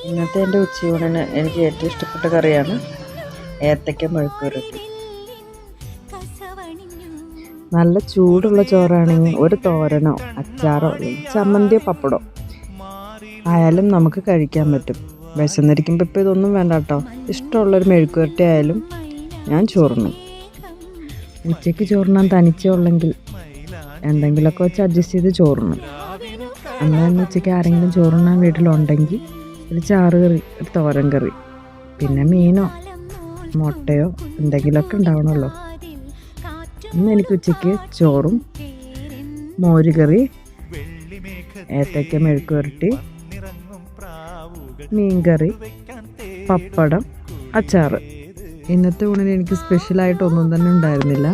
ഇന്നത്തെ എൻ്റെ ഉച്ചയൂണിന് എനിക്ക് ഏറ്റവും ഇഷ്ടപ്പെട്ട കറിയാണ് ഏത്തയ്ക്ക മെഴുക്കുവരട്ടി. നല്ല ചൂടുള്ള ചോറാണെങ്കിൽ ഒരു തോരനോ അച്ചാറോ ചമ്മന്തിയോ പപ്പടോ ആയാലും നമുക്ക് കഴിക്കാൻ പറ്റും. വിശന്നിരിക്കുമ്പോൾ ഇപ്പോൾ ഇതൊന്നും വേണ്ട കേട്ടോ. ഇഷ്ടമുള്ളൊരു മെഴുക്കുവരട്ടി ആയാലും ഞാൻ ചോറുണ്ണും. ഉച്ചയ്ക്ക് ചോറുണ്ണാൻ തനിച്ചേ ഉള്ളെങ്കിൽ എന്തെങ്കിലുമൊക്കെ വെച്ച് അഡ്ജസ്റ്റ് ചെയ്ത് ചോറുണ്ണും. അന്ന് തന്നെ ഉച്ചയ്ക്ക് ആരെങ്കിലും ചോറുണ്ണാൻ വീട്ടിലുണ്ടെങ്കിൽ ഒരു ചാറ് കറി, ഒരു തോരൻ കറി, പിന്നെ മീനോ മുട്ടയോ എന്തെങ്കിലുമൊക്കെ ഉണ്ടാവണമല്ലോ. ഇന്ന് എനിക്ക് ഉച്ചയ്ക്ക് ചോറും മോരുകറി, ഏത്തയ്ക്ക മെഴുക്കുവരട്ടി, മീൻകറി, പപ്പടം, അച്ചാറ്. ഇന്നത്തെ ഊണിന് എനിക്ക് സ്പെഷ്യലായിട്ടൊന്നും തന്നെ ഉണ്ടായിരുന്നില്ല.